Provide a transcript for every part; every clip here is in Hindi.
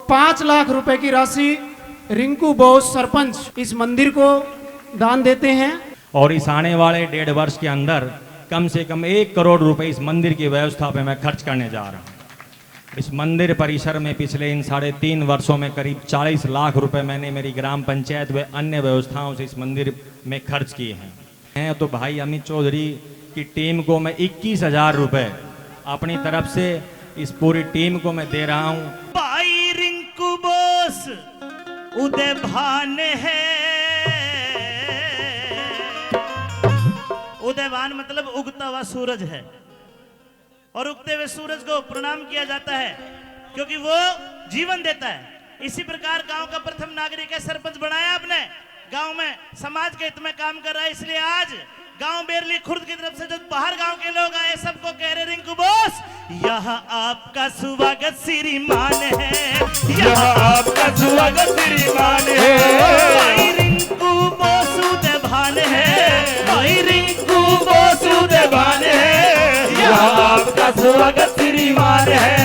5 लाख रुपए की राशि रिंकू बोस सरपंच इस मंदिर को दान देते हैं और इस आने वाले 1.5 वर्ष के अंदर कम से कम 1 करोड़ रुपए इस मंदिर की व्यवस्था पे मैं खर्च करने जा रहा हूँ। इस मंदिर परिसर में पिछले इन 3.5 वर्षों में करीब 40 लाख रुपए मैंने मेरी ग्राम पंचायत व अन्य व्यवस्थाओं से इस मंदिर में खर्च किए हैं। तो भाई अमित चौधरी की टीम को मैं 21,000 रुपए अपनी तरफ से इस पूरी टीम को मैं दे रहा हूँ। भाई रिंकू बोस उदय भान है, उदयवान मतलब उगता हुआ सूरज है और उगते हुए सूरज को प्रणाम किया जाता है क्योंकि वो जीवन देता है। इसी प्रकार गांव का प्रथम नागरिक है, सरपंच बनाया आपने, गांव में समाज के हित में काम कर रहा है। इसलिए आज गांव बेरली खुर्द की तरफ से जो बाहर गांव के लोग आए सबको कह रहे रिंकू बोस यहाँ आपका स्वागत श्रीमान है, यहाँ आपका स्वागत श्रीमान है। भाई रिंकू बोस उदय भान है, भाई रिंकू बोस उदय भान है, यहाँ आपका स्वागत श्रीमान है,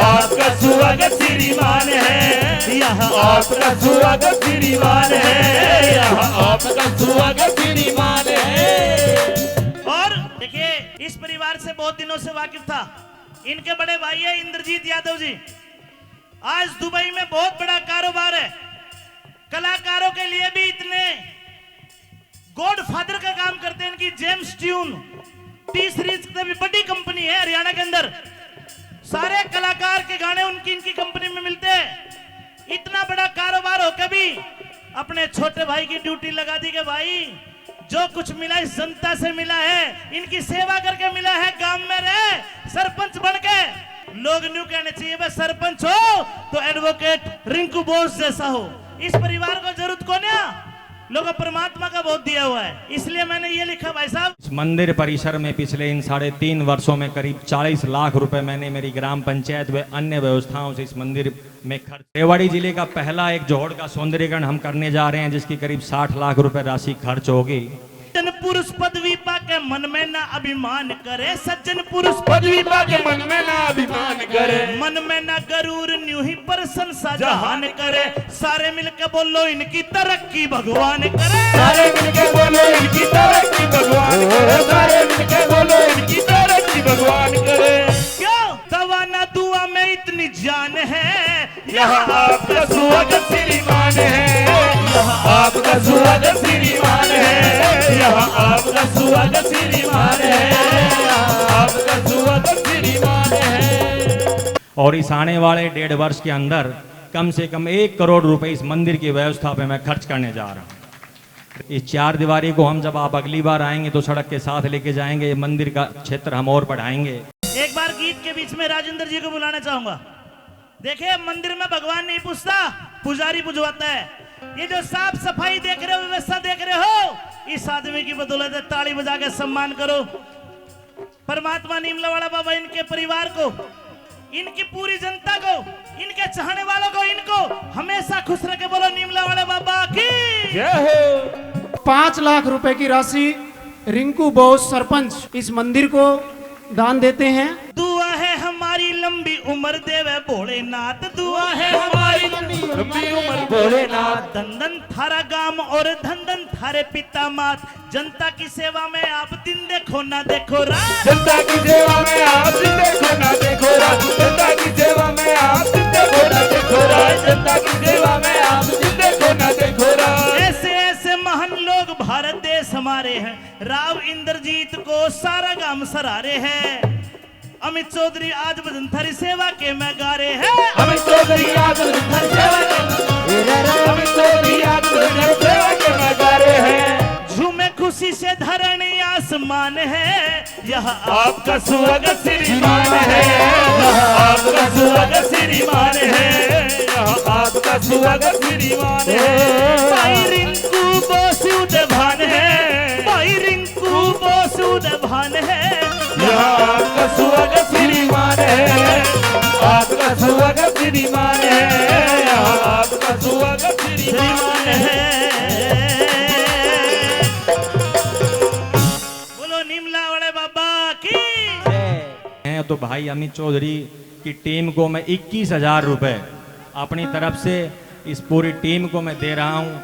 आपका स्वागत श्रीमान है, यहाँ आपका स्वागत श्रीमान है, यहाँ आपका स्वागत श्रीमान है। और देखिए इस परिवार से बहुत दिनों से वाकिफ था। इनके बड़े भाई है इंद्रजीत यादव जी, आज दुबई में बहुत बड़ा कारोबार है, कलाकारों के लिए भी इतने गॉडफादर का काम करते हैं। इनकी जेम्स ट्यून टी सीरीज भी बड़ी कंपनी है हरियाणा के अंदर, सारे कलाकार के गाने इनकी कंपनी में मिलते हैं। इतना बड़ा कारोबार हो कभी अपने छोटे भाई की ड्यूटी लगा दी कि भाई जो कुछ मिला इस जनता से मिला है, इनकी सेवा करके मिला है, गांव में रहे सरपंच बन के लोग न्यू कहने चाहिए बस सरपंच हो तो एडवोकेट रिंकू बोस जैसा हो। इस परिवार को जरूरत कौन है, लोगों परमात्मा का बहुत दिया हुआ है, इसलिए मैंने ये लिखा भाई साहब। इस मंदिर परिसर में पिछले इन 3.5 वर्षों में करीब 40 लाख रुपए मैंने मेरी ग्राम पंचायत व अन्य व्यवस्थाओं से इस मंदिर में खर्च। रेवाड़ी जिले का पहला एक जोड़ का सौंदर्यीकरण हम करने जा रहे हैं जिसकी करीब 60 लाख रुपए राशि खर्च होगी। सज्जन पुरुष पदवी पाके मन में ना अभिमान करे, सज्जन पुरुष पदवी पाके मन में ना अभिमान करे, मन में ना गरूर न्यू ही प्रशंसा जहान करे। सारे मिलके बोलो इनकी तरक्की भगवान करे, सारे मिलके बोलो इनकी तरक्की भगवान करे, सारे मिलके बोलो इनकी तरक्की भगवान करे। क्यों दवा ना दुआ में इतनी जान है, यहाँ आपका स्वागत श्रीमान है, यहाँ आपका स्वागत श्रीमान है, यहाँ आपका स्वागत श्रीमान है, यहाँ आपका स्वागत श्रीमान है। और इस आने वाले 1.5 वर्ष के अंदर कम से कम 1 करोड़ रुपए इस मंदिर की व्यवस्था पे मैं खर्च करने जा रहा हूँ। इस 4 दीवारी को हम जब आप अगली बार आएंगे तो सड़क के साथ लेके जाएंगे, ये मंदिर का क्षेत्र हम और बढ़ाएंगे। एक बार गीत के बीच में राजेंद्र जी को बुलाना चाहूंगा। देखिए मंदिर में भगवान नहीं पूछता, पुजारी बुझवाता है। ये जो साफ सफाई देख रहे हो, व्यवस्था देख रहे हो, इस आदमी की बदौलत ताली बजा के सम्मान करो। परमात्मा नीमलावाड़ा बाबा इनके परिवार को, इनकी पूरी जनता को, इनके चाहने वालों को, इनको हमेशा खुश रखे। बोलो नीमलावाड़ा बाबा की जय हो। 5 लाख रुपए की राशि रिंकू बोस सरपंच इस मंदिर को दान देते हैं। दुआ है हमारी लंबी उम्र देवे भोलेनाथ, दुआ है हमारी लंबी उम्र भोलेनाथ। धन धन थारा गाम और धन धन थारे पिता मात, जनता की सेवा में आप दिन देखो ना देखो रात, जनता की सेवा में आप दिन देखो ना देखो रात, जनता की सेवा में आप दिन देखो ना देखो रात, जनता की सेवा में आप दिन देखो ना देखो रात। ऐसे ऐसे महान लोग भारत देश हमारे हैं, राव इंद्रजीत को सारा गांव सरारे हैं। अमित चौधरी आज भजन थारी सेवा के मैं गा रहे हैं, अमित चौधरी आज भजन थारी सेवा के, अमित चौधरी आज भजन थारी सेवा के मैं गा रहे हैं। झूमे खुशी से धरणी आसमान है, यहाँ आपका स्वागत श्रीमान है, यहाँ आपका स्वागत श्रीमान है, यहाँ आपका स्वागत श्रीमान है। भाई रिंकू बोस उदय भान है, भाई रिंकू बोस उदय भान है, यहाँ आपका स्वागत श्रीमान है, आपका स्वागत श्रीमान है, यहाँ आपका स्वागत श्रीमान है। बोलो नीमलावाड़ा बाबा की तो भाई अमित चौधरी की टीम को मैं 21,000 रुपए अपनी तरफ से इस पूरी टीम को मैं दे रहा हूँ